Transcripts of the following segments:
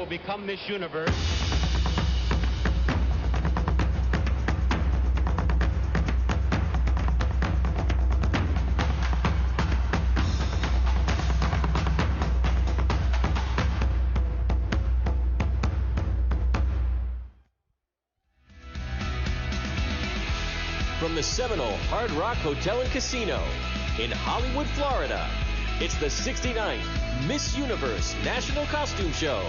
will become Miss Universe. From the Seminole Hard Rock Hotel and Casino in Hollywood, Florida, it's the 69th Miss Universe National Costume Show.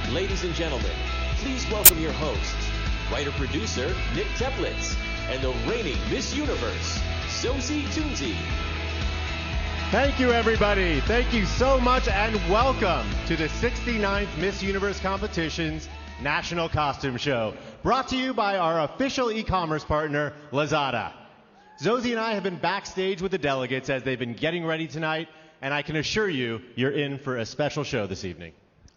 Ladies and gentlemen, please welcome your hosts, writer-producer Nick Teplitz, and the reigning Miss Universe, Zosie Toonsey. Thank you, everybody. Thank you so much, and welcome to the 69th Miss Universe Competition's National Costume Show, brought to you by our official e-commerce partner, Lazada. Zosie and I have been backstage with the delegates as they've been getting ready tonight, and I can assure you, you're in for a special show this evening.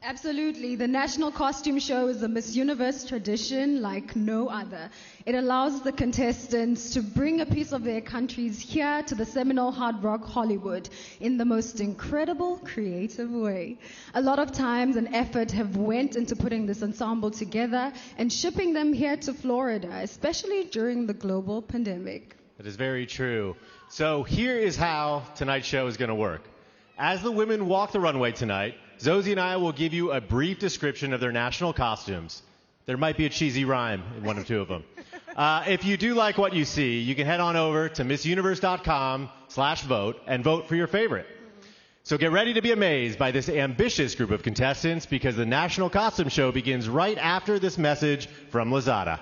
Absolutely. The National Costume Show is a Miss Universe tradition like no other. It allows the contestants to bring a piece of their countries here to the Seminole Hard Rock Hollywood in the most incredible, creative way. A lot of times and effort have went into putting this ensemble together and shipping them here to Florida, especially during the global pandemic. That is very true. So here is how tonight's show is going to work. As the women walk the runway tonight, Zosie and I will give you a brief description of their national costumes. There might be a cheesy rhyme in one or two of them. If you do like what you see, you can head on over to MissUniverse.com/vote and vote for your favorite. So get ready to be amazed by this ambitious group of contestants because the National Costume Show begins right after this message from Lazada.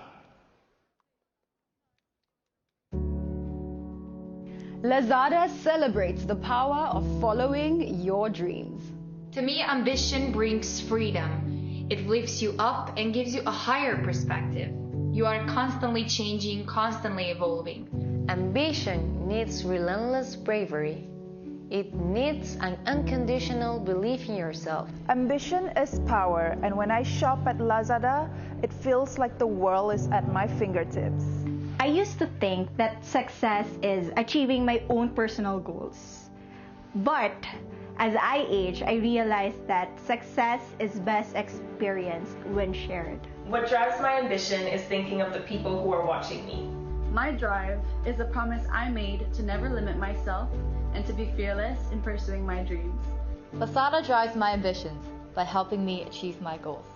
Lazada celebrates the power of following your dreams. To me, ambition brings freedom. It lifts you up and gives you a higher perspective. You are constantly changing, constantly evolving. Ambition needs relentless bravery. It needs an unconditional belief in yourself. Ambition is power, and when I shop at Lazada, it feels like the world is at my fingertips. I used to think that success is achieving my own personal goals. But as I age, I realized that success is best experienced when shared. What drives my ambition is thinking of the people who are watching me. My drive is a promise I made to never limit myself and to be fearless in pursuing my dreams. Lazada drives my ambitions by helping me achieve my goals.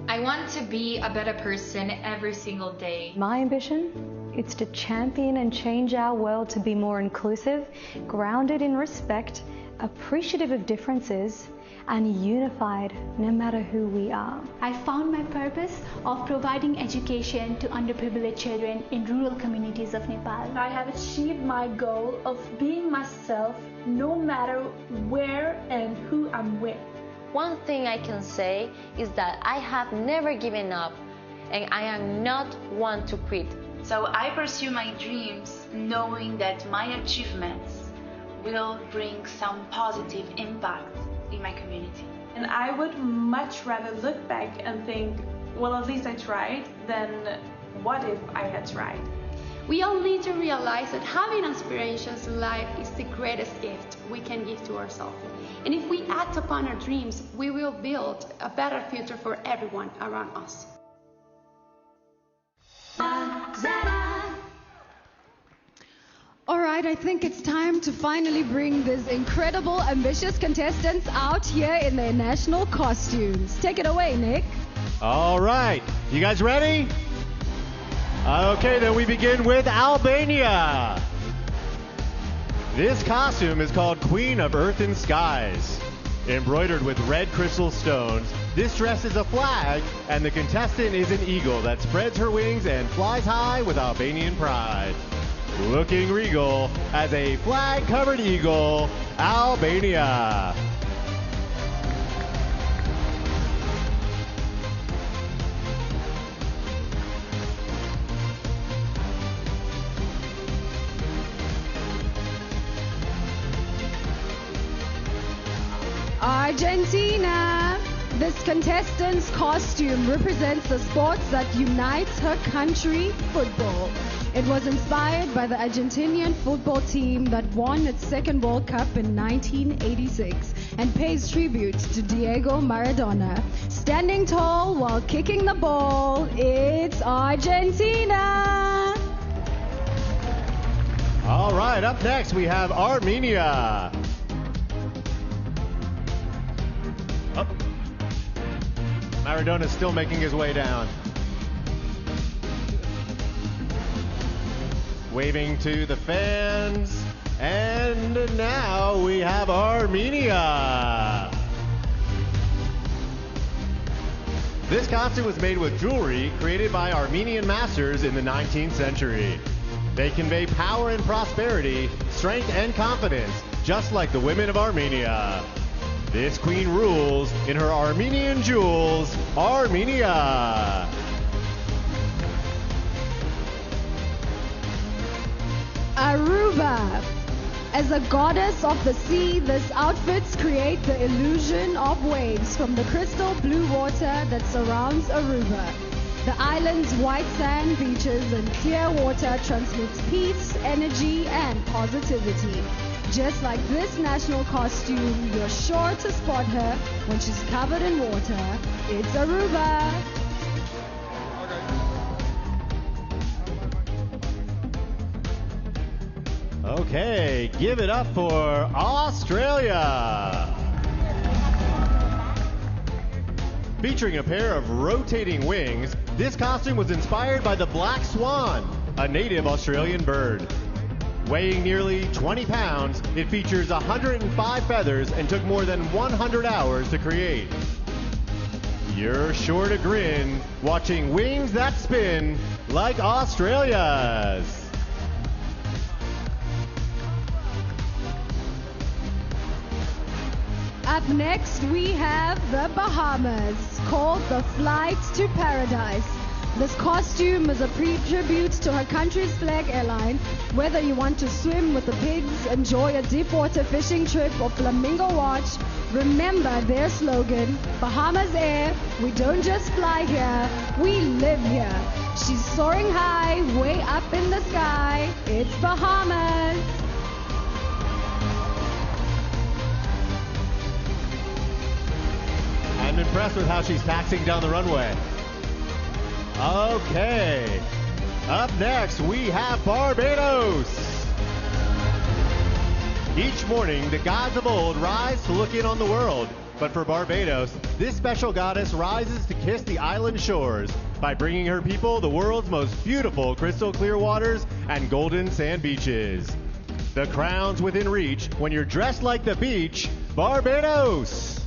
I want to be a better person every single day. My ambition is to champion and change our world to be more inclusive, grounded in respect, appreciative of differences, and unified no matter who we are. I found my purpose of providing education to underprivileged children in rural communities of Nepal. I have achieved my goal of being myself no matter where and who I'm with. One thing I can say is that I have never given up, and I am not one to quit. So I pursue my dreams knowing that my achievements will bring some positive impact in my community. And I would much rather look back and think, well, at least I tried, than what if I had tried? We all need to realize that having aspirations in life is the greatest gift we can give to ourselves. And if we act upon our dreams, we will build a better future for everyone around us. All right, I think it's time to finally bring these incredible, ambitious contestants out here in their national costumes. Take it away, Nick. All right, you guys ready? Okay, then we begin with Albania. This costume is called Queen of Earth and Skies. Embroidered with red crystal stones, this dress is a flag, and the contestant is an eagle that spreads her wings and flies high with Albanian pride. Looking regal as a flag-covered eagle, Albania. Argentina. This contestant's costume represents the sports that unites her country, football. It was inspired by the Argentinian football team that won its second World Cup in 1986 and pays tribute to Diego Maradona. Standing tall while kicking the ball, it's Argentina! All right, up next we have Armenia. Oh. Maradona's still making his way down. Waving to the fans. And now we have Armenia. This costume was made with jewelry created by Armenian masters in the 19th century. They convey power and prosperity, strength and confidence, just like the women of Armenia. This queen rules in her Armenian jewels, Armenia. Aruba. As a goddess of the sea, these outfits create the illusion of waves from the crystal blue water that surrounds Aruba. The island's white sand beaches and clear water transmits peace, energy, and positivity. Just like this national costume, you're sure to spot her when she's covered in water. It's Aruba. Okay, give it up for Australia. Featuring a pair of rotating wings, this costume was inspired by the black swan, a native Australian bird. Weighing nearly 20 pounds, it features 105 feathers and took more than 100 hours to create. You're sure to grin watching wings that spin like Australia's. Up next, we have the Bahamas, called the Flight to Paradise. This costume is a tribute to her country's flag airline. Whether you want to swim with the pigs, enjoy a deep water fishing trip, or flamingo watch, remember their slogan, Bahamas Air, we don't just fly here, we live here. She's soaring high, way up in the sky, it's Bahamas. I'm impressed with how she's taxiing down the runway. Okay. Up next, we have Barbados. Each morning, the gods of old rise to look in on the world. But for Barbados, this special goddess rises to kiss the island shores by bringing her people the world's most beautiful crystal clear waters and golden sand beaches. The crown's within reach when you're dressed like the beach, Barbados.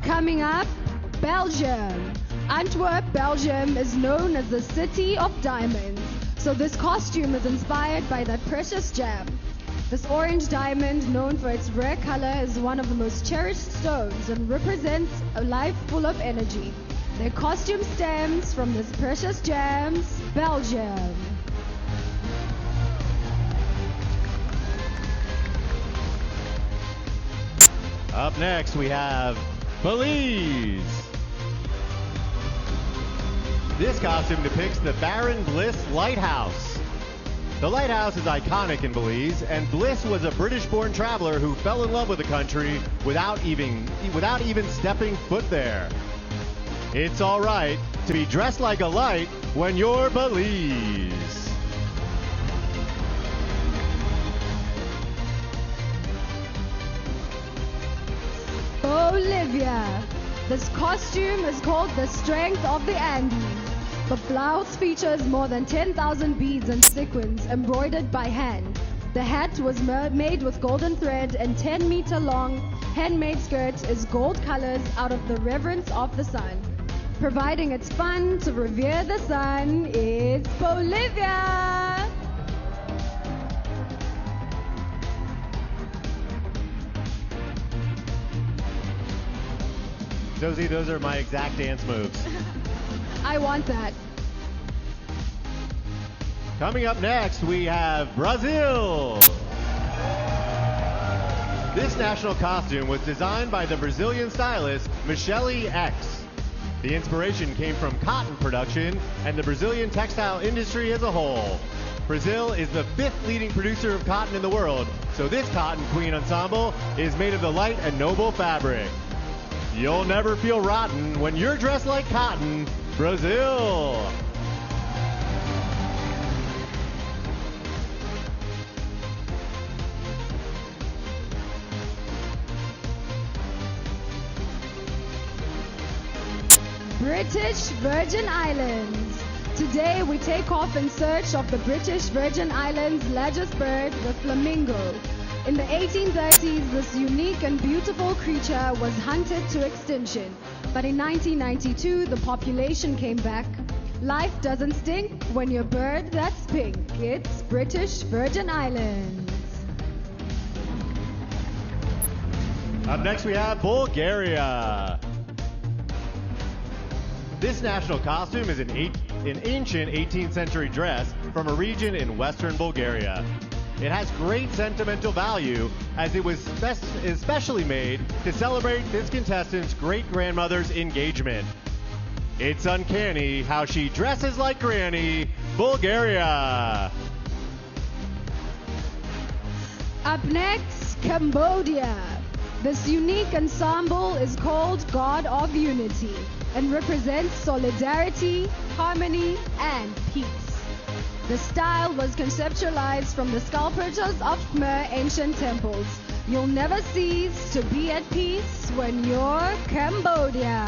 Coming up, Belgium. Antwerp, Belgium is known as the city of diamonds. So this costume is inspired by that precious gem. This orange diamond, known for its rare color, is one of the most cherished stones and represents a life full of energy. Their costume stems from this precious gems, Belgium. Up next, we have Belize. This costume depicts the Baron Bliss Lighthouse. The lighthouse is iconic in Belize, and Bliss was a British-born traveler who fell in love with the country without even stepping foot there. It's all right to be dressed like a light when you're Belize. Bolivia. This costume is called the Strength of the Andes. The blouse features more than 10,000 beads and sequins embroidered by hand. The hat was made with golden thread, and 10-meter long handmade skirt is gold colors out of the reverence of the sun. Providing it's fun to revere the sun is Bolivia. Josie, those are my exact dance moves. I want that. Coming up next, we have Brazil. This national costume was designed by the Brazilian stylist Michele X. The inspiration came from cotton production and the Brazilian textile industry as a whole. Brazil is the 5th leading producer of cotton in the world, so this Cotton Queen ensemble is made of the light and noble fabric. You'll never feel rotten when you're dressed like cotton, Brazil! British Virgin Islands. Today we take off in search of the British Virgin Islands' largest bird, the flamingo. In the 1830s, this unique and beautiful creature was hunted to extinction. But in 1992, the population came back. Life doesn't stink when you're a bird that's pink. It's British Virgin Islands. Up next we have Bulgaria. This national costume is an ancient 18th century dress from a region in western Bulgaria. It has great sentimental value as it was especially made to celebrate this contestant's great-grandmother's engagement. It's uncanny how she dresses like Granny, Bulgaria. Up next, Cambodia. This unique ensemble is called God of Unity and represents solidarity, harmony, and peace. The style was conceptualized from the sculptures of Khmer ancient temples. You'll never cease to be at peace when you're Cambodia.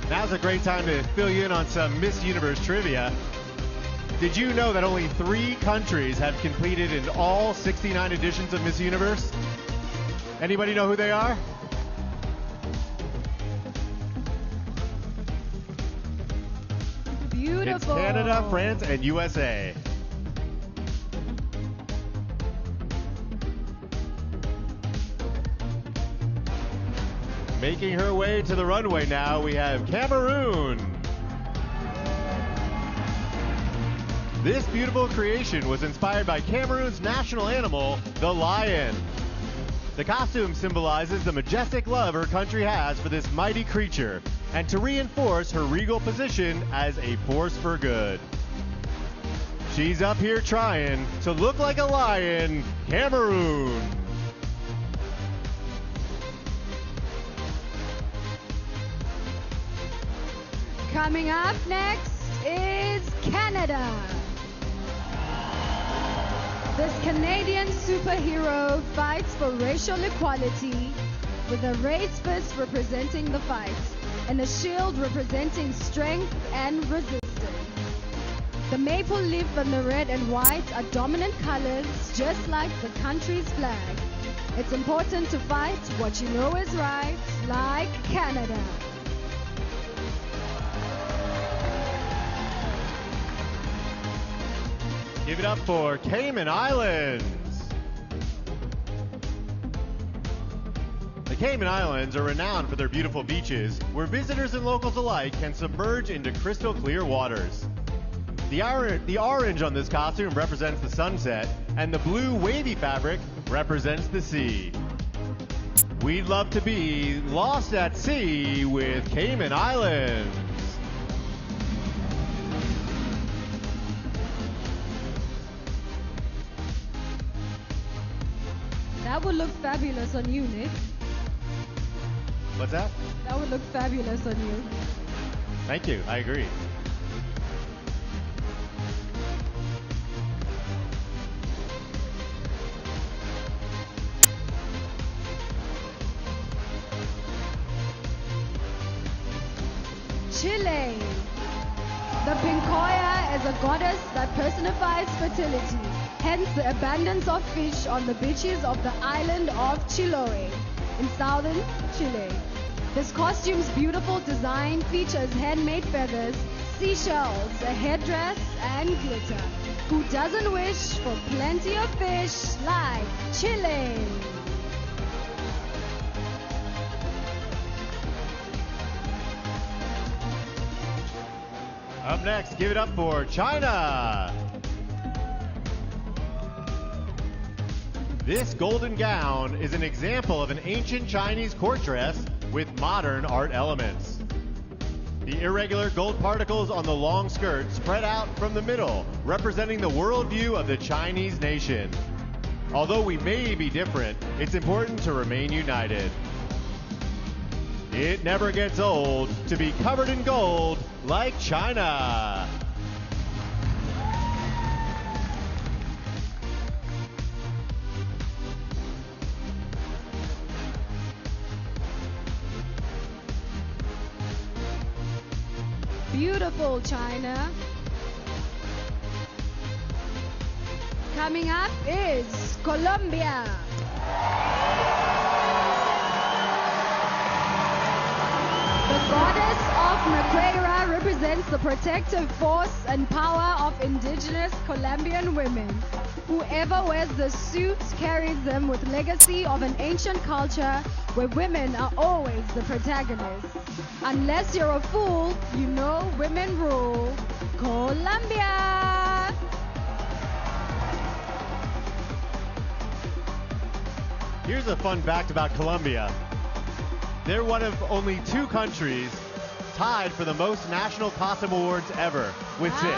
Now's a great time to fill you in on some Miss Universe trivia. Did you know that only 3 countries have competed in all 69 editions of Miss Universe? Anybody know who they are? Beautiful. It's Canada, France, and USA. Making her way to the runway now, we have Cameroon. This beautiful creation was inspired by Cameroon's national animal, the lion. The costume symbolizes the majestic love her country has for this mighty creature, and to reinforce her regal position as a force for good. She's up here trying to look like a lion, Cameroon. Coming up next is Canada. This Canadian superhero fights for racial equality with a race fist representing the fight and a shield representing strength and resistance. The maple leaf and the red and white are dominant colors just like the country's flag. It's important to fight what you know is right, like Canada. Give it up for Cayman Islands. The Cayman Islands are renowned for their beautiful beaches, where visitors and locals alike can submerge into crystal clear waters. The orange on this costume represents the sunset, and the blue wavy fabric represents the sea. We'd love to be lost at sea with Cayman Islands. That would look fabulous on you, Nick. What's that? That would look fabulous on you. Thank you. I agree. Chile. The Pincoya is a goddess that personifies fertility, hence the abundance of fish on the beaches of the island of Chiloé in southern Chile. This costume's beautiful design features handmade feathers, seashells, a headdress, and glitter. Who doesn't wish for plenty of fish like Chile? Up next, give it up for China. This golden gown is an example of an ancient Chinese court dress with modern art elements. The irregular gold particles on the long skirt spread out from the middle, representing the worldview of the Chinese nation. Although we may be different, it's important to remain united. It never gets old to be covered in gold like China. Beautiful China. Coming up is Colombia. The goddess of Nequera represents the protective force and power of indigenous Colombian women. Whoever wears the suit carries them with legacy of an ancient culture where women are always the protagonists. Unless you're a fool, you know women rule. Colombia! Here's a fun fact about Colombia. They're one of only 2 countries tied for the most national costume awards ever, with 6.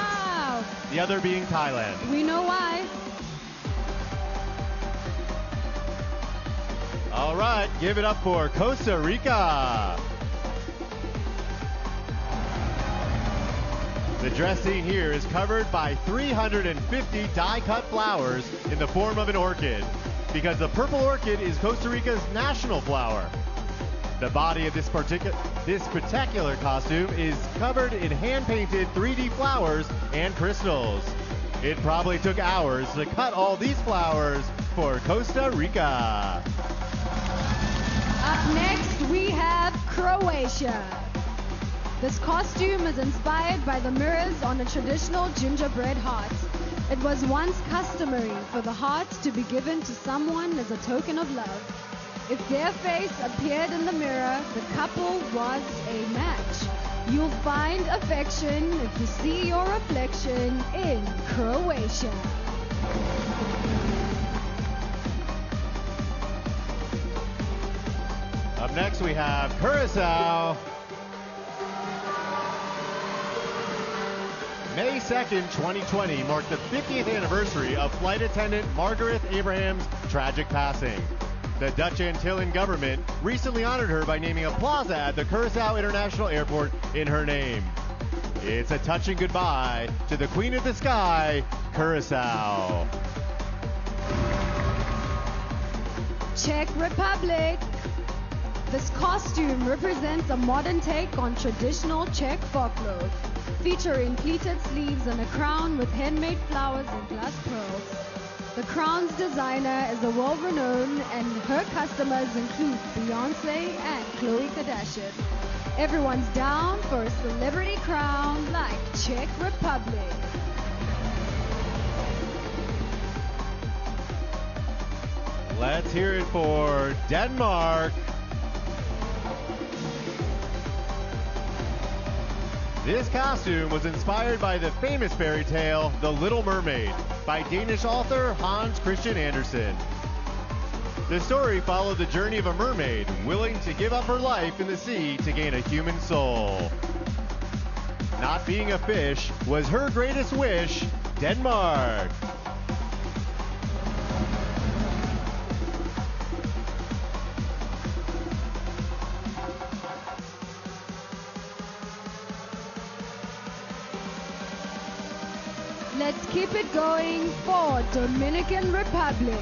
The other being Thailand. We know why. All right, give it up for Costa Rica. The dress seen here is covered by 350 die-cut flowers in the form of an orchid, because the purple orchid is Costa Rica's national flower. The body of this spectacular costume is covered in hand-painted 3D flowers and crystals. It probably took hours to cut all these flowers for Costa Rica. Up next, we have Croatia. This costume is inspired by the mirrors on a traditional gingerbread heart. It was once customary for the heart to be given to someone as a token of love. If their face appeared in the mirror, the couple was a match. You'll find affection if you see your reflection in Croatia. Up next, we have Curacao. May 2nd, 2020 marked the 50th anniversary of flight attendant Margaret Abraham's tragic passing. The Dutch Antillean government recently honored her by naming a plaza at the Curacao International Airport in her name. It's a touching goodbye to the Queen of the Sky, Curacao. Czech Republic. This costume represents a modern take on traditional Czech folklore, featuring pleated sleeves and a crown with handmade flowers and glass pearls. The crown's designer is a world-renowned, and her customers include Beyoncé and Khloe Kardashian. Everyone's down for a celebrity crown like Czech Republic. Let's hear it for Denmark. This costume was inspired by the famous fairy tale, The Little Mermaid, by Danish author Hans Christian Andersen. The story followed the journey of a mermaid willing to give up her life in the sea to gain a human soul. Not being a fish was her greatest wish, Denmark. Let's keep it going for Dominican Republic.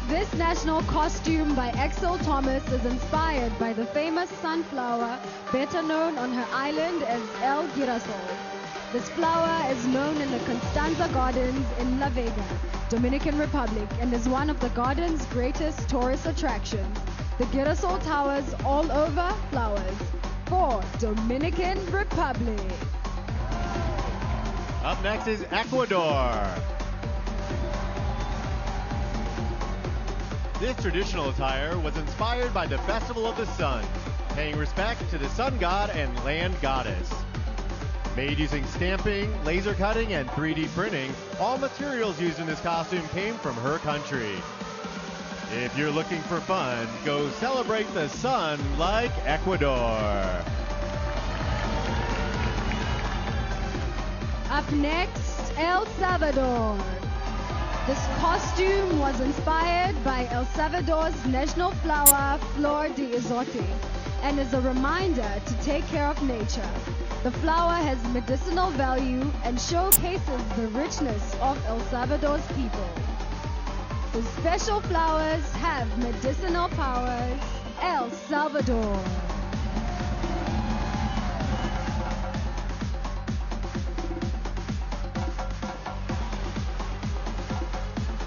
This national costume by Axel Thomas is inspired by the famous sunflower, better known on her island as El Girasol. This flower is known in the Constanza Gardens in La Vega, Dominican Republic, and is one of the garden's greatest tourist attractions. The Girasol towers all over flowers for Dominican Republic. Up next is Ecuador. This traditional attire was inspired by the Festival of the Sun, paying respect to the sun god and land goddess. Made using stamping, laser cutting, and 3D printing, all materials used in this costume came from her country. If you're looking for fun, go celebrate the sun like Ecuador. Up next, El Salvador. This costume was inspired by El Salvador's national flower, Flor de Izote, and is a reminder to take care of nature. The flower has medicinal value and showcases the richness of El Salvador's people. The special flowers have medicinal powers. El Salvador.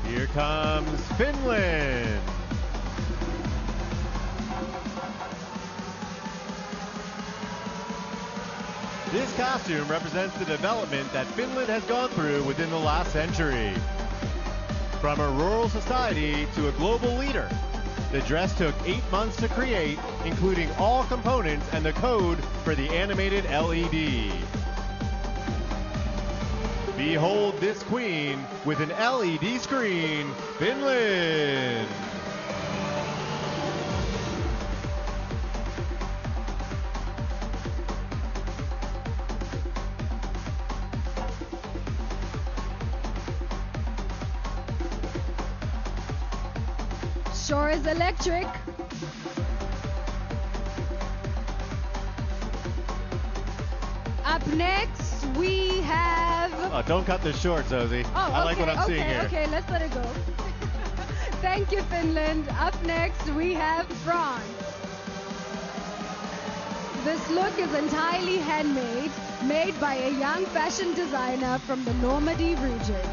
Here comes Finland. This costume represents the development that Finland has gone through within the last century. From a rural society to a global leader, the dress took 8 months to create, including all components and the code for the animated LED. Behold this queen with an LED screen, Finland! Sure is electric. Up next, we have... Oh, don't cut this short, Zosie. I like what I'm seeing here. Okay, let's let it go. Thank you, Finland. Up next, we have France. This look is entirely handmade, made by a young fashion designer from the Normandy region.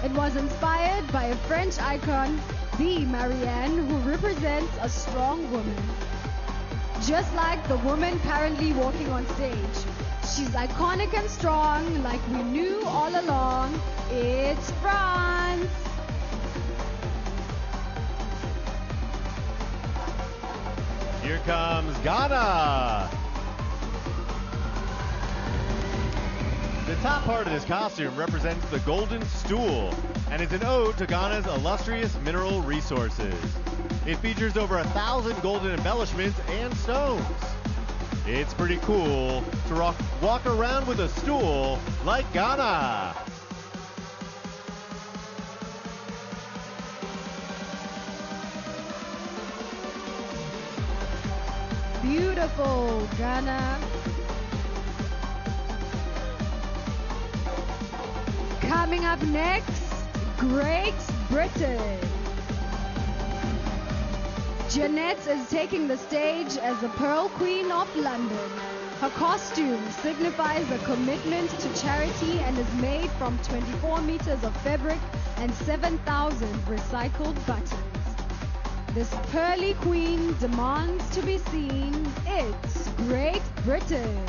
It was inspired by a French icon, the Marianne, who represents a strong woman. Just like the woman currently walking on stage. She's iconic and strong, like we knew all along. It's France! Here comes Ghana! The top part of this costume represents the golden stool and is an ode to Ghana's illustrious mineral resources. It features over 1,000 golden embellishments and stones. It's pretty cool to walk around with a stool like Ghana. Beautiful, Ghana. Coming up next, Great Britain. Jeanette is taking the stage as the Pearl Queen of London. Her costume signifies a commitment to charity and is made from 24 meters of fabric and 7,000 recycled buttons. This pearly queen demands to be seen. It's Great Britain.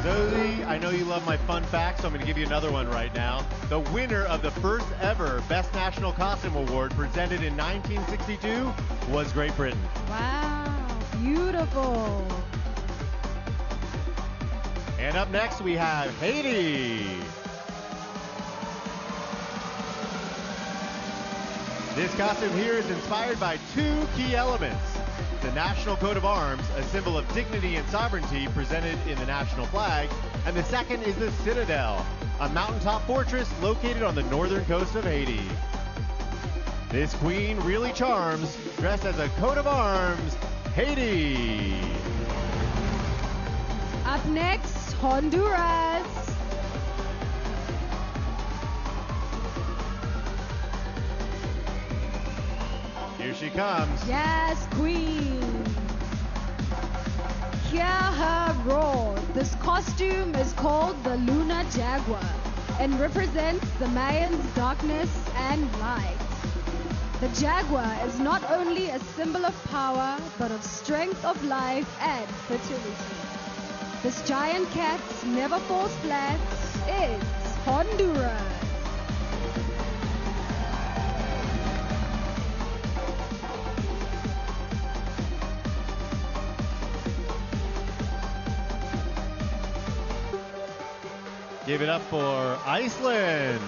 Zosie, I know you love my fun facts, so I'm going to give you another one right now. The winner of the first ever Best National Costume Award presented in 1962 was Great Britain. Wow, beautiful. And up next we have Haiti. This costume here is inspired by two key elements. The national coat of arms, a symbol of dignity and sovereignty presented in the national flag, and the second is the Citadel, a mountaintop fortress located on the northern coast of Haiti. This queen really charms, dressed as a coat of arms, Haiti. Up next, Honduras. Here she comes. Yes, queen. Hear her roar. This costume is called the Lunar Jaguar and represents the Mayans' darkness and light. The jaguar is not only a symbol of power, but of strength of life and fertility. This giant cat never falls flat. It's Honduras. Give it up for Iceland.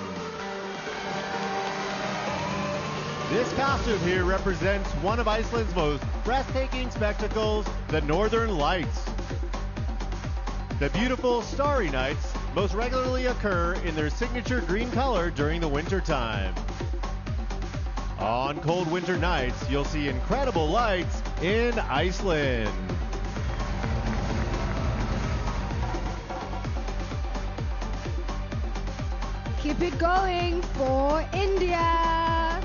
This costume here represents one of Iceland's most breathtaking spectacles, the Northern Lights. The beautiful starry nights most regularly occur in their signature green color during the winter time. On cold winter nights, you'll see incredible lights in Iceland. Keep it going for India.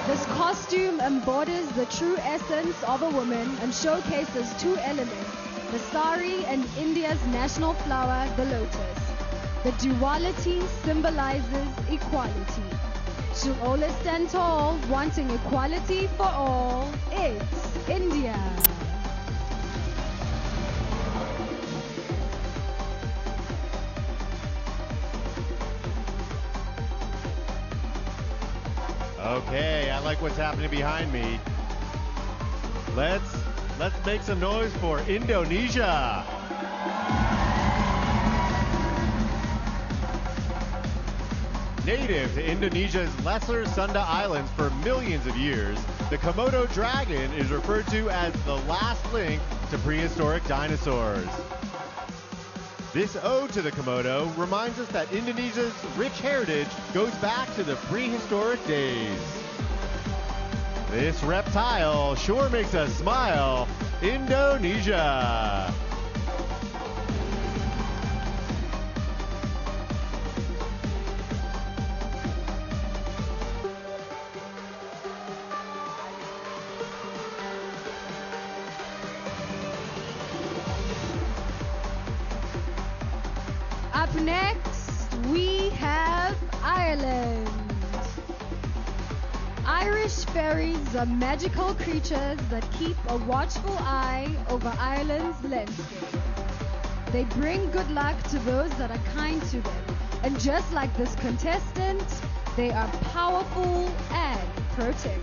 This costume embodies the true essence of a woman and showcases two elements, the sari and India's national flower, the lotus. The duality symbolizes equality. Should all stand tall, wanting equality for all, it's India. Okay, I like what's happening behind me. Let's make some noise for Indonesia. Native to Indonesia's Lesser Sunda Islands for millions of years, the Komodo dragon is referred to as the last link to prehistoric dinosaurs. This ode to the Komodo reminds us that Indonesia's rich heritage goes back to the prehistoric days. This reptile sure makes us smile. Indonesia. Up next, we have Ireland. Irish fairies are magical creatures that keep a watchful eye over Ireland's landscape. They bring good luck to those that are kind to them. And just like this contestant, they are powerful and protected.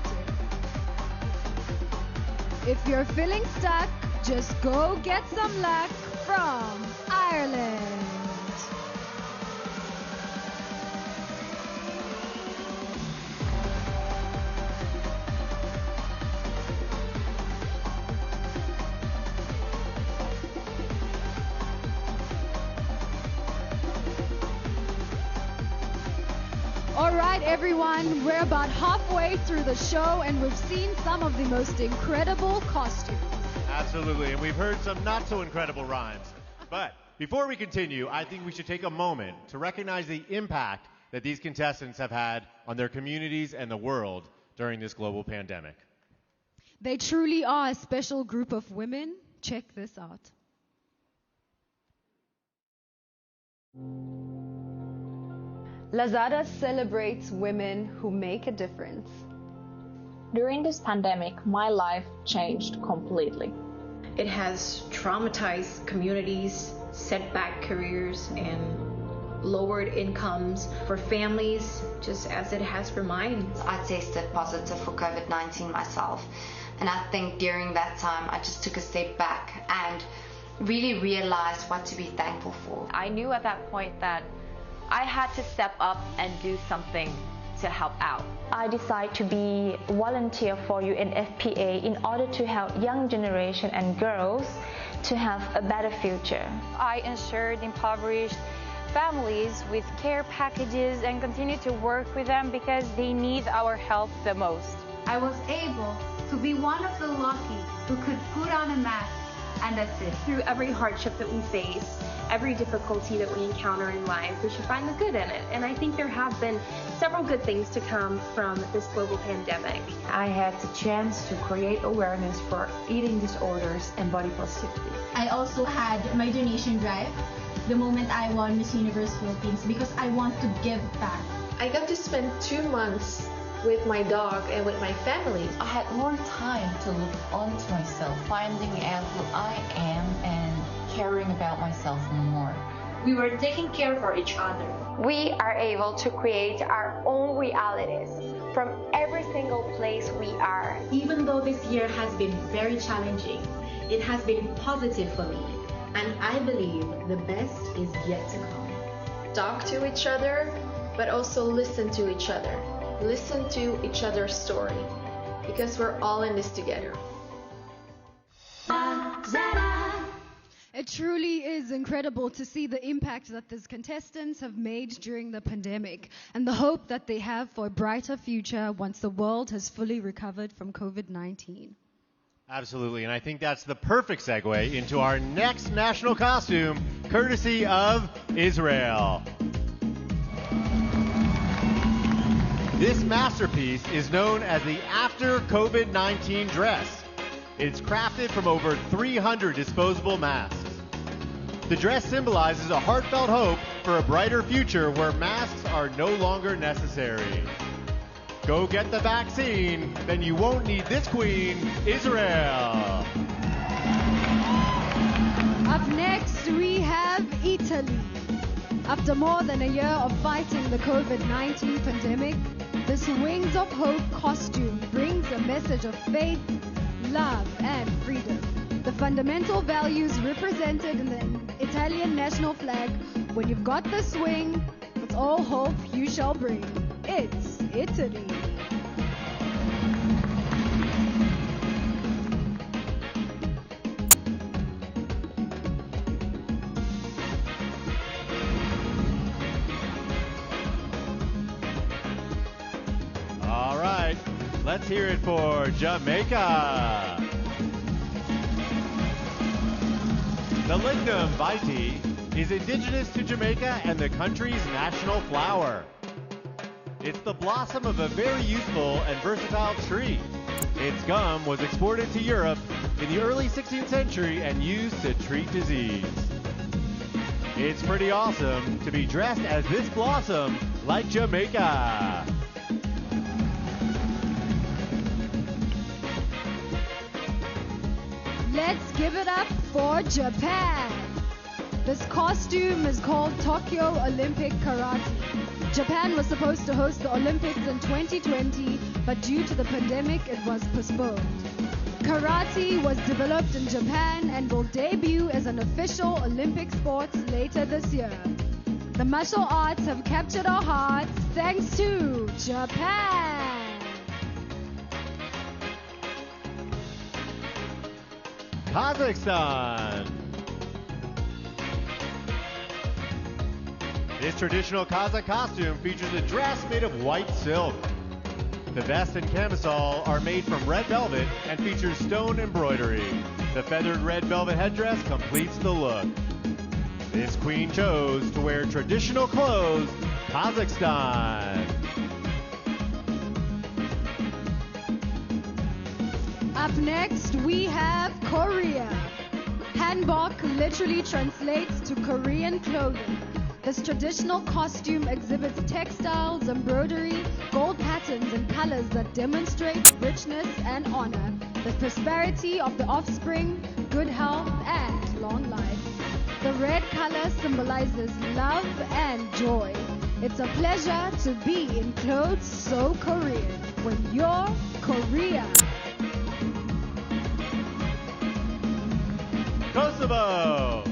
If you're feeling stuck, just go get some luck from Ireland. All right, everyone, we're about halfway through the show and we've seen some of the most incredible costumes. Absolutely, and we've heard some not so incredible rhymes. But before we continue, I think we should take a moment to recognize the impact that these contestants have had on their communities and the world during this global pandemic. They truly are a special group of women. Check this out. Lazada celebrates women who make a difference. During this pandemic, my life changed completely. It has traumatized communities, set back careers, and lowered incomes for families, just as it has for mine. I tested positive for COVID-19 myself, and I think during that time I just took a step back and really realized what to be thankful for. I knew at that point that I had to step up and do something to help out. I decided to be a volunteer for UNFPA in order to help young generation and girls to have a better future. I ensured impoverished families with care packages and continue to work with them because they need our help the most. I was able to be one of the lucky who could put on a mask, and that's it. Through every hardship that we face, every difficulty that we encounter in life, we should find the good in it. And I think there have been several good things to come from this global pandemic. I had the chance to create awareness for eating disorders and body positivity. I also had my donation drive the moment I won Miss Universe Philippines because I want to give back. I got to spend 2 months with my dog and with my family. I had more time to look onto myself, finding out who I am and caring about myself more. We were taking care for each other. We are able to create our own realities from every single place we are. Even though this year has been very challenging, it has been positive for me. And I believe the best is yet to come. Talk to each other, but also listen to each other. Listen to each other's story, because we're all in this together. It truly is incredible to see the impact that these contestants have made during the pandemic and the hope that they have for a brighter future once the world has fully recovered from COVID-19. Absolutely, and I think that's the perfect segue into our next national costume, courtesy of Israel. This masterpiece is known as the After COVID-19 dress. It's crafted from over 300 disposable masks. The dress symbolizes a heartfelt hope for a brighter future where masks are no longer necessary. Go get the vaccine, then you won't need this queen, Israel. Up next, we have Italy. After more than a year of fighting the COVID-19 pandemic, this Wings of Hope costume brings a message of faith, love, and freedom. The fundamental values represented in the Italian national flag. When you've got the swing, it's all hope you shall bring. It's Italy. All right, let's hear it for Jamaica. The Lignum vitae is indigenous to Jamaica and the country's national flower. It's the blossom of a very useful and versatile tree. Its gum was exported to Europe in the early 16th century and used to treat disease. It's pretty awesome to be dressed as this blossom like Jamaica. Let's give it up for Japan. This costume is called Tokyo Olympic Karate. Japan was supposed to host the Olympics in 2020, but due to the pandemic, it was postponed. Karate was developed in Japan and will debut as an official Olympic sport later this year. The martial arts have captured our hearts thanks to Japan. Kazakhstan. This traditional Kazakh costume features a dress made of white silk. The vest and camisole are made from red velvet and features stone embroidery. The feathered red velvet headdress completes the look. This queen chose to wear traditional clothes, Kazakhstan. Up next, we have Korea. Hanbok literally translates to Korean clothing. This traditional costume exhibits textiles, embroidery, gold patterns, and colors that demonstrate richness and honor, the prosperity of the offspring, good health, and long life. The red color symbolizes love and joy. It's a pleasure to be in clothes so Korean when you're Korea. Kosovo.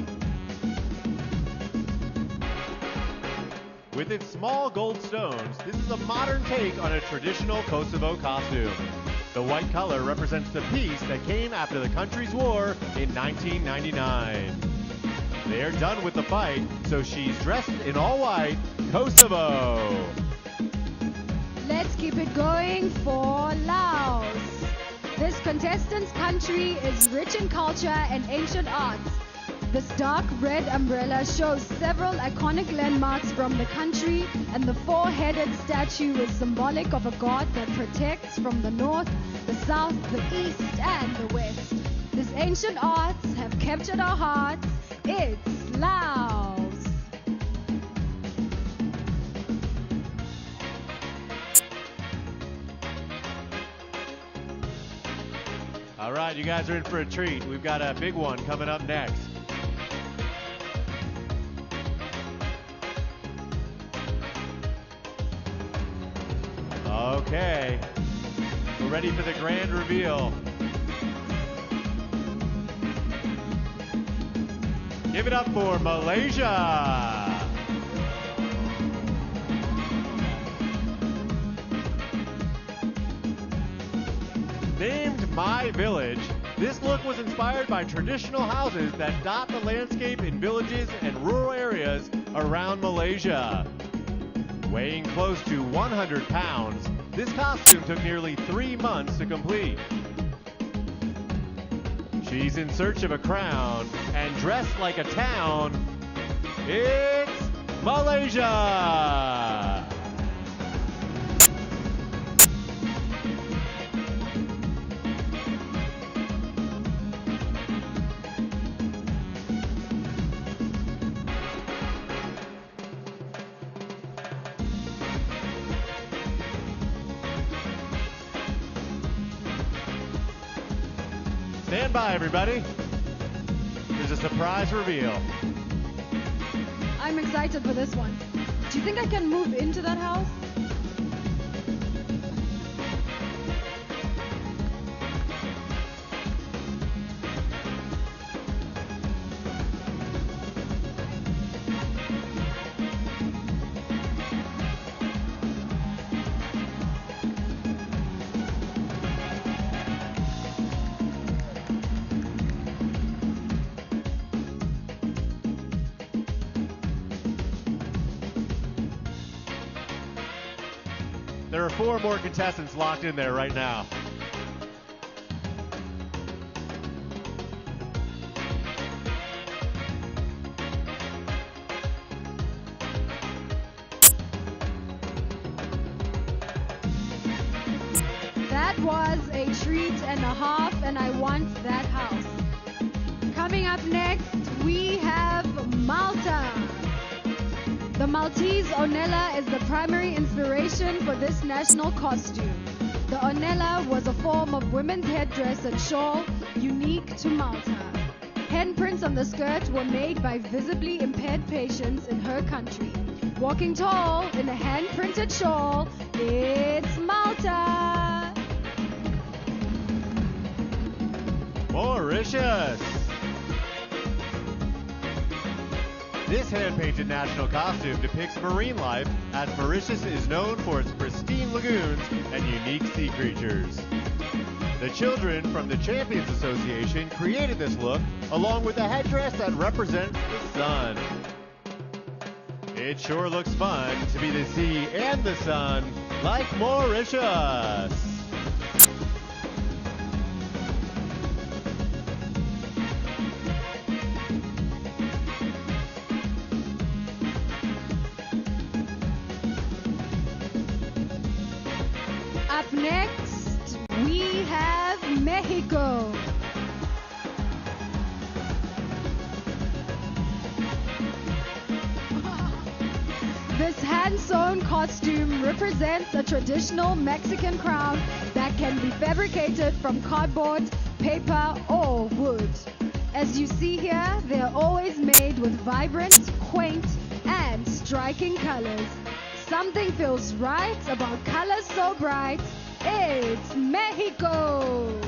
With its small gold stones, this is a modern take on a traditional Kosovo costume. The white color represents the peace that came after the country's war in 1999. They are done with the fight, so she's dressed in all white, Kosovo. Let's keep it going for Laos. This contestant's country is rich in culture and ancient arts. This dark red umbrella shows several iconic landmarks from the country, and the four-headed statue is symbolic of a god that protects from the north, the south, the east, and the west. These ancient arts have captured our hearts. It's Laos. All right, you guys are in for a treat. We've got a big one coming up next. Okay, we're ready for the grand reveal. Give it up for Malaysia. Named My Village, this look was inspired by traditional houses that dot the landscape in villages and rural areas around Malaysia. Weighing close to 100 pounds, this costume took nearly 3 months to complete. She's in search of a crown and dressed like a town. It's Malaysia! Stand by, everybody. There's a surprise reveal. I'm excited for this one. Do you think I can move into that house? There are 4 more contestants locked in there right now. That was a treat and a half, and I want that house. Coming up next, we have Malta. The Maltese Ornella is the primary inspiration for this national costume. The Ornella was a form of women's headdress and shawl unique to Malta. Handprints on the skirt were made by visibly impaired patients in her country. Walking tall in a hand-printed shawl, it's Malta! Mauritius! This hand-painted national costume depicts marine life, as Mauritius is known for its pristine lagoons and unique sea creatures. The children from the Champions Association created this look, along with a headdress that represents the sun. It sure looks fun to be the sea and the sun, like Mauritius. Up next, we have Mexico. This hand-sewn costume represents a traditional Mexican crown that can be fabricated from cardboard, paper, or wood. As you see here, they are always made with vibrant, quaint, and striking colors. Something feels right about colors so bright. It's Mexico!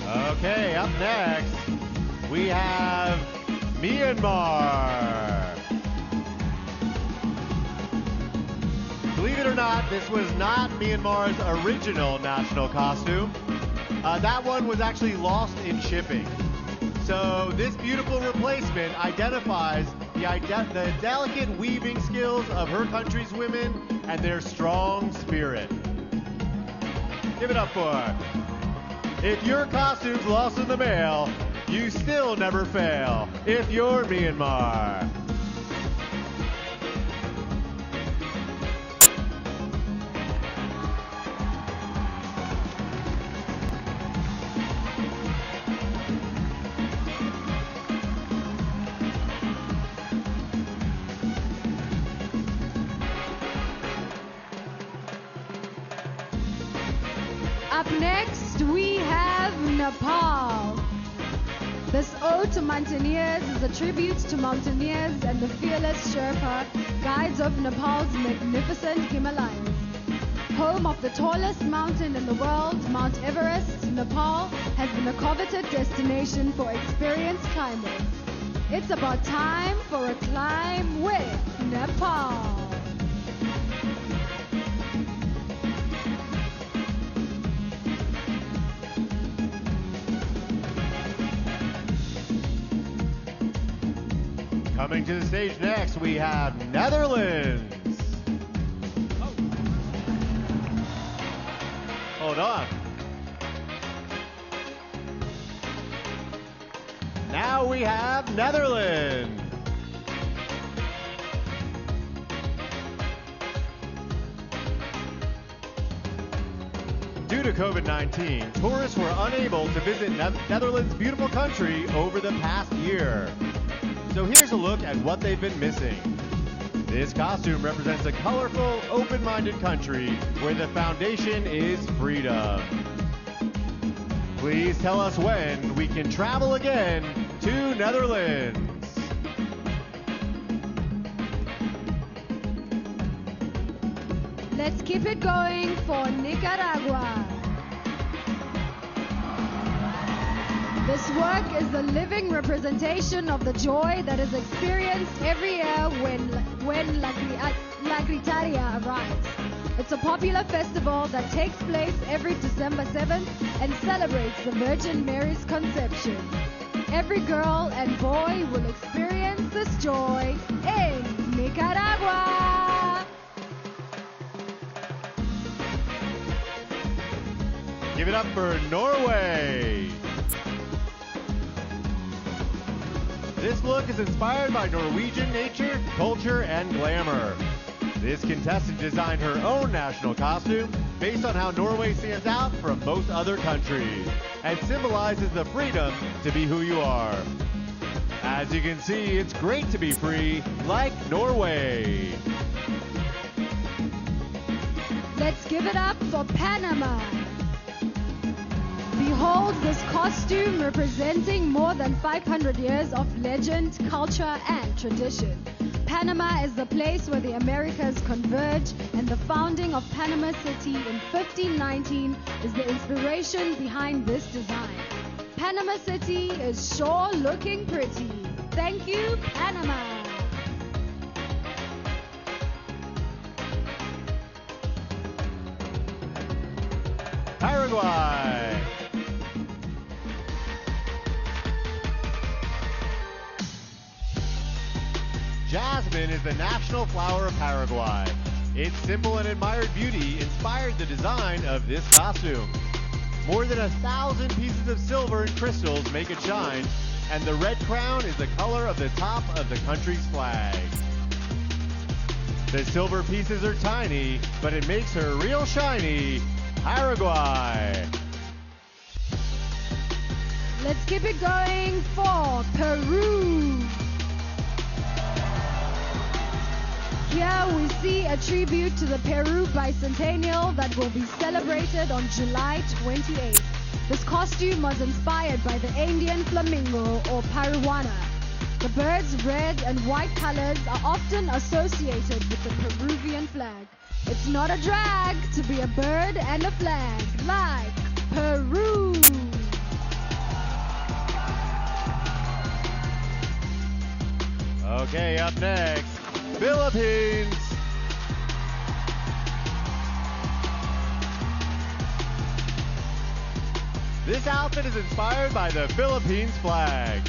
Okay, up next, we have Myanmar. Believe it or not, this was not Myanmar's original national costume. That one was actually lost in shipping. So this beautiful replacement identifies the delicate weaving skills of her country's women and their strong spirit. Give it up for her. If your costume's lost in the mail, you still never fail. If you're Myanmar. Up next, we have Nepal. This ode to mountaineers is a tribute to mountaineers and the fearless Sherpa, guides of Nepal's magnificent Himalayas. Home of the tallest mountain in the world, Mount Everest, Nepal has been a coveted destination for experienced climbers. It's about time for a climb with Nepal. Coming to the stage next, we have Netherlands. Hold on. Now we have Netherlands. Due to COVID-19, tourists were unable to visit Netherlands' beautiful country over the past year. So here's a look at what they've been missing. This costume represents a colorful, open-minded country where the foundation is freedom. Please tell us when we can travel again to Netherlands. Let's keep it going for Nicaragua. This work is the living representation of the joy that is experienced every year when La Gritaria arrives. It's a popular festival that takes place every December 7th and celebrates the Virgin Mary's conception. Every girl and boy will experience this joy in Nicaragua. Give it up for Norway. This look is inspired by Norwegian nature, culture, and glamour. This contestant designed her own national costume based on how Norway stands out from most other countries and symbolizes the freedom to be who you are. As you can see, it's great to be free, like Norway. Let's give it up for Panama. Behold this costume representing more than 500 years of legend, culture, and tradition. Panama is the place where the Americas converge, and the founding of Panama City in 1519 is the inspiration behind this design. Panama City is sure looking pretty. Thank you, Panama. Paraguay. Jasmine is the national flower of Paraguay. Its simple and admired beauty inspired the design of this costume. More than 1,000 pieces of silver and crystals make it shine, and the red crown is the color of the top of the country's flag. The silver pieces are tiny, but it makes her real shiny. Paraguay. Let's keep it going for Peru. Here we see a tribute to the Peru bicentennial that will be celebrated on July 28th. This costume was inspired by the Andean flamingo or Paruana. The bird's red and white colors are often associated with the Peruvian flag. It's not a drag to be a bird and a flag, like Peru. Okay, up next, Philippines. This outfit is inspired by the Philippines flag.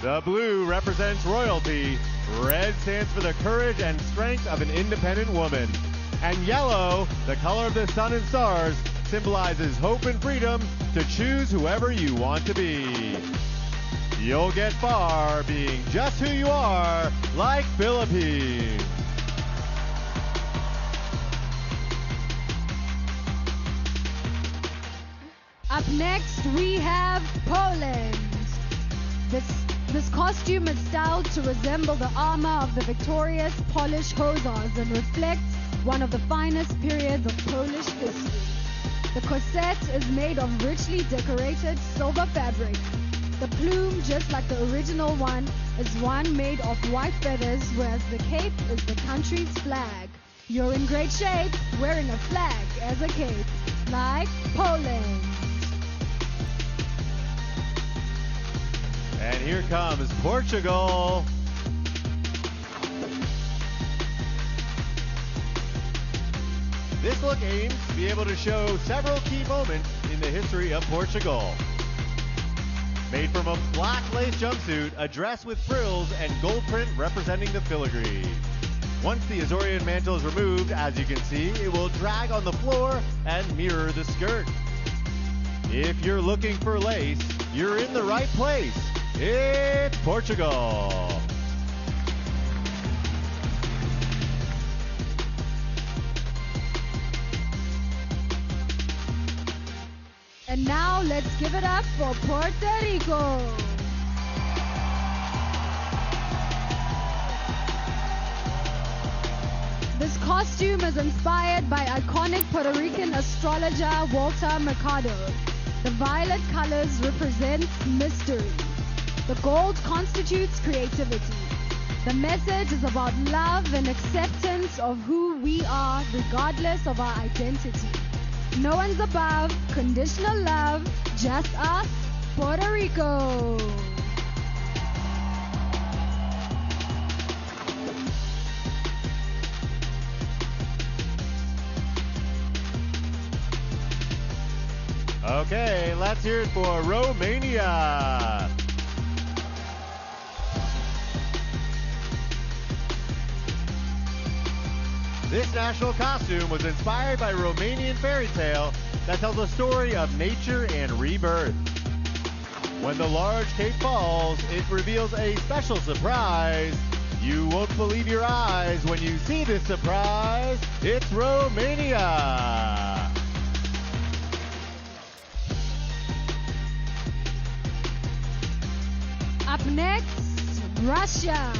The blue represents royalty, red stands for the courage and strength of an independent woman, and yellow, the color of the sun and stars, symbolizes hope and freedom to choose whoever you want to be. You'll get far being just who you are, like Philippines. Up next, we have Poland. This costume is styled to resemble the armor of the victorious Polish hussars and reflects one of the finest periods of Polish history. The corset is made of richly decorated silver fabric. The plume, just like the original one, is one made of white feathers, whereas the cape is the country's flag. You're in great shape, wearing a flag as a cape, like Poland. And here comes Portugal. This look aims to be able to show several key moments in the history of Portugal. Made from a black lace jumpsuit, a dress with frills, and gold print representing the filigree. Once the Azorian mantle is removed, as you can see, it will drag on the floor and mirror the skirt. If you're looking for lace, you're in the right place. It's Portugal. And now let's give it up for Puerto Rico. This costume is inspired by iconic Puerto Rican astrologer Walter Mercado. The violet colors represent mystery. The gold constitutes creativity. The message is about love and acceptance of who we are regardless of our identity. No one's above, conditional love, just us, Puerto Rico. Okay, let's hear it for Romania. This national costume was inspired by a Romanian fairy tale that tells a story of nature and rebirth. When the large cape falls, it reveals a special surprise. You won't believe your eyes when you see this surprise. It's Romania. Up next, Russia.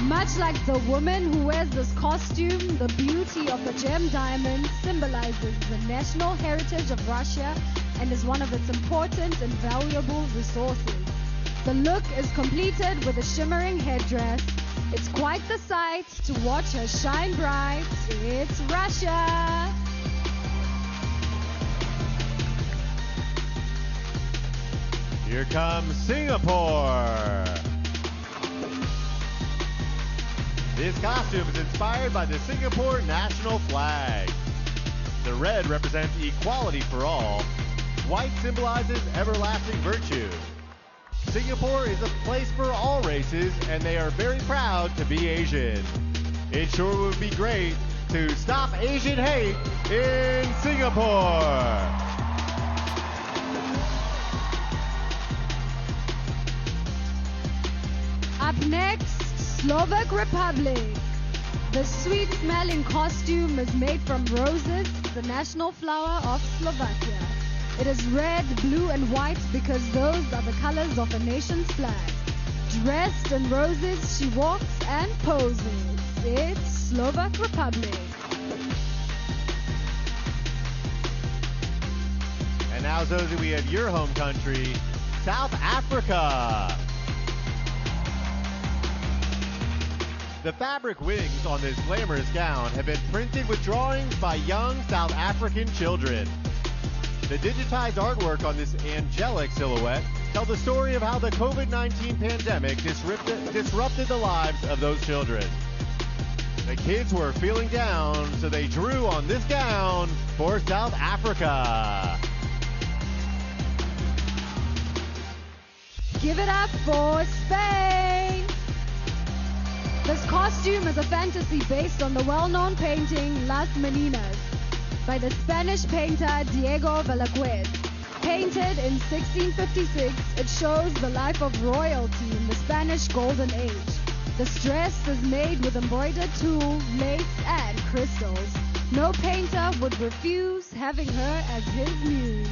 Much like the woman who wears this costume, the beauty of the gem diamond symbolizes the national heritage of Russia and is one of its important and valuable resources. The look is completed with a shimmering headdress. It's quite the sight to watch her shine bright. It's Russia. Here comes Singapore. This costume is inspired by the Singapore national flag. The red represents equality for all. White symbolizes everlasting virtue. Singapore is a place for all races, and they are very proud to be Asian. It sure would be great to stop Asian hate in Singapore. Up next, Slovak Republic. The sweet-smelling costume is made from roses, the national flower of Slovakia. It is red, blue, and white because those are the colors of a nation's flag. Dressed in roses, she walks and poses. It's Slovak Republic. And now, Zoe, we have your home country, South Africa. The fabric wings on this glamorous gown have been printed with drawings by young South African children. The digitized artwork on this angelic silhouette tell the story of how the COVID-19 pandemic disrupted the lives of those children. The kids were feeling down, so they drew on this gown for South Africa. Give it up for Spain! This costume is a fantasy based on the well-known painting Las Meninas by the Spanish painter Diego Velázquez. Painted in 1656, it shows the life of royalty in the Spanish Golden Age. This dress is made with embroidered tulle, lace, and crystals. No painter would refuse having her as his muse.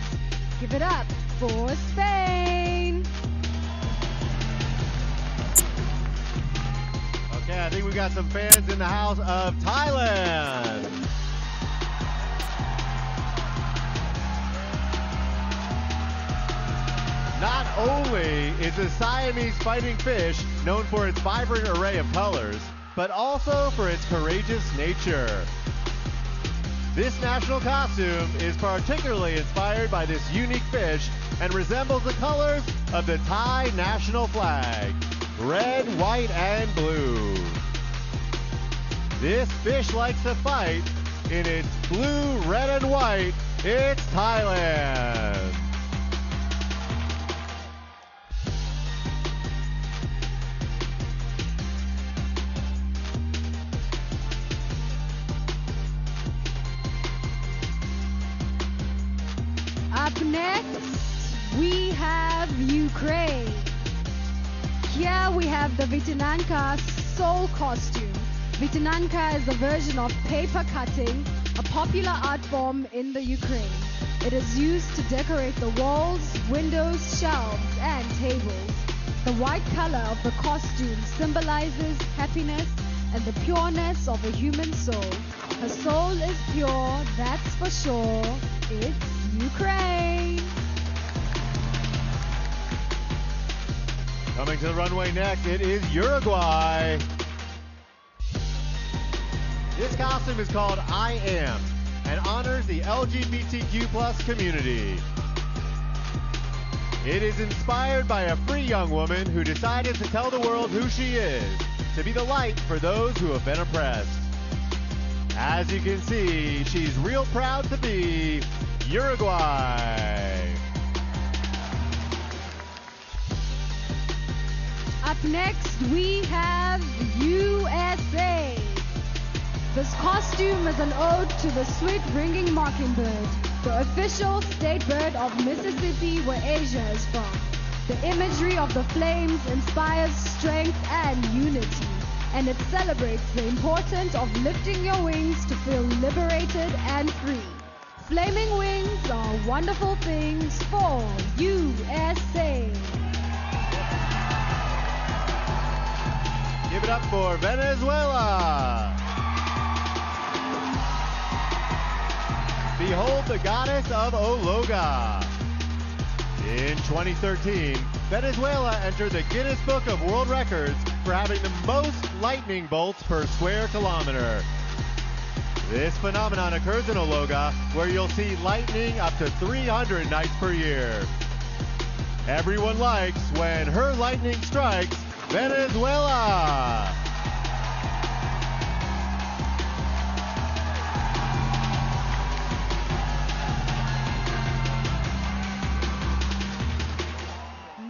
Give it up for Spain! Okay, I think we got some fans in the house of Thailand. Not only is the Siamese fighting fish known for its vibrant array of colors, but also for its courageous nature. This national costume is particularly inspired by this unique fish and resembles the colors of the Thai national flag, red, white, and blue. This fish likes to fight in its blue, red, and white. It's Thailand. Up next, we have Ukraine. Here we have the Vitinanka soul costume. Vitinanka is a version of paper cutting, a popular art form in the Ukraine. It is used to decorate the walls, windows, shelves, and tables. The white color of the costume symbolizes happiness and the pureness of a human soul. Her soul is pure, that's for sure. It's Ukraine. Coming to the runway next, it is Uruguay. This costume is called I Am and honors the LGBTQ+ community. It is inspired by a free young woman who decided to tell the world who she is, to be the light for those who have been oppressed. As you can see, she's real proud to be Uruguay. Up next, we have USA. This costume is an ode to the sweet-ringing mockingbird, the official state bird of Mississippi, where Asia is from. The imagery of the flames inspires strength and unity, and it celebrates the importance of lifting your wings to feel liberated and free. Flaming wings are wonderful things for USA. Give it up for Venezuela. Behold the goddess of Ologa. In 2013, Venezuela entered the Guinness Book of World Records for having the most lightning bolts per square kilometer. This phenomenon occurs in Ologa, where you'll see lightning up to 300 nights per year. Everyone likes when her lightning strikes Venezuela.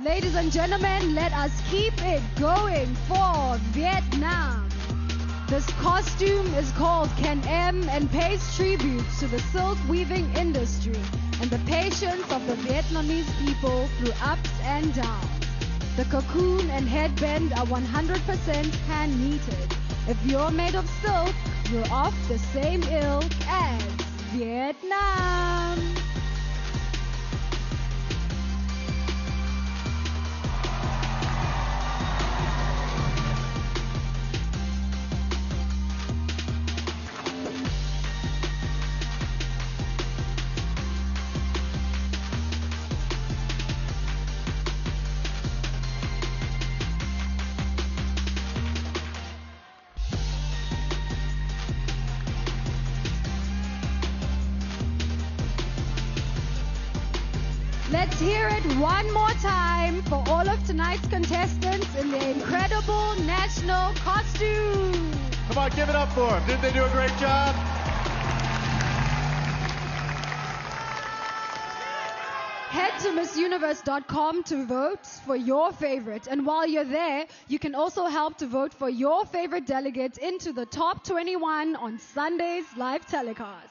Ladies and gentlemen, let us keep it going for Vietnam. This costume is called Can Em and pays tribute to the silk weaving industry and the patience of the Vietnamese people through ups and downs. The cocoon and headband are 100% hand knitted. If you're made of silk, you're of the same ilk as Vietnam. Let's hear it one more time for all of tonight's contestants in their incredible national costume. Come on, give it up for them. Didn't they do a great job? Head to MissUniverse.com to vote for your favorite. And while you're there, you can also help to vote for your favorite delegate into the top 21 on Sunday's live telecast.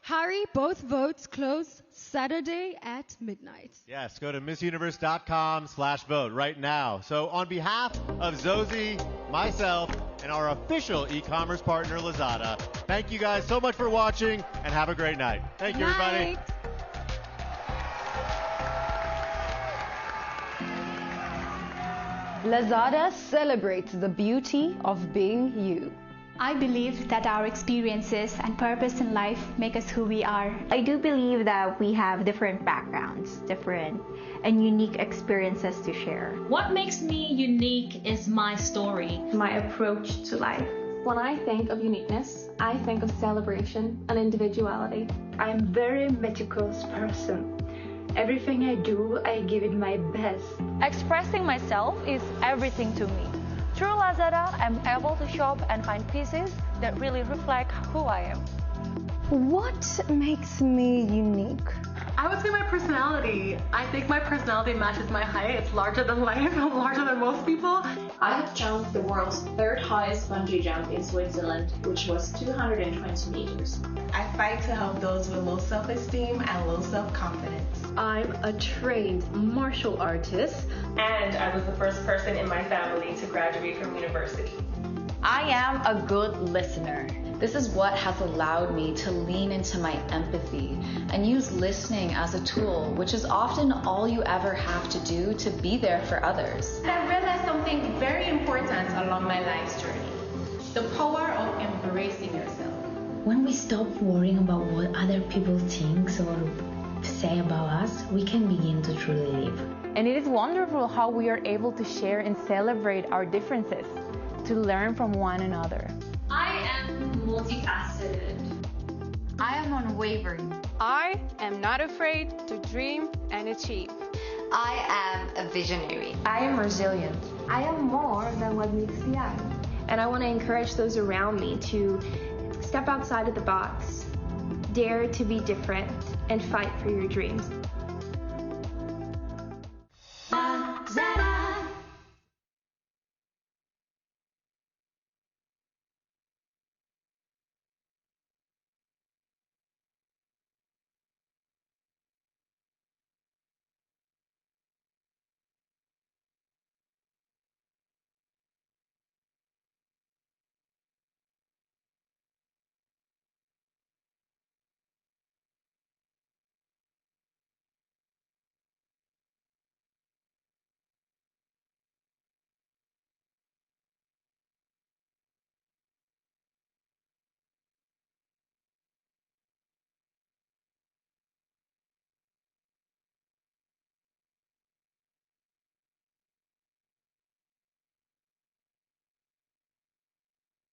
Hurry, both votes close Saturday at midnight. Yes, go to MissUniverse.com/vote right now. So on behalf of Zosie, myself, and our official e-commerce partner, Lazada, thank you guys so much for watching and have a great night. Thank you, everybody. Lazada celebrates the beauty of being you. I believe that our experiences and purpose in life make us who we are. I do believe that we have different backgrounds, different and unique experiences to share. What makes me unique is my story, my approach to life. When I think of uniqueness, I think of celebration and individuality. I'm a very meticulous person. Everything I do, I give it my best. Expressing myself is everything to me. Through Lazada, I'm able to shop and find pieces that really reflect who I am. What makes me unique? I would say my personality. I think my personality matches my height. It's larger than life. I'm larger than most people. I have jumped the world's third highest bungee jump in Switzerland, which was 220 meters. I fight to help those with low self-esteem and low self-confidence. I'm a trained martial artist. And I was the first person in my family to graduate from university. I am a good listener. This is what has allowed me to lean into my empathy and use listening as a tool, which is often all you ever have to do to be there for others. I realized something very important along my life's journey: the power of embracing yourself. When we stop worrying about what other people think or say about us, we can begin to truly live. And it is wonderful how we are able to share and celebrate our differences, to learn from one another. I am multifaceted. I am unwavering. I am not afraid to dream and achieve. I am a visionary. I am resilient. I am more than what meets the eye. And I want to encourage those around me to step outside of the box, dare to be different, and fight for your dreams.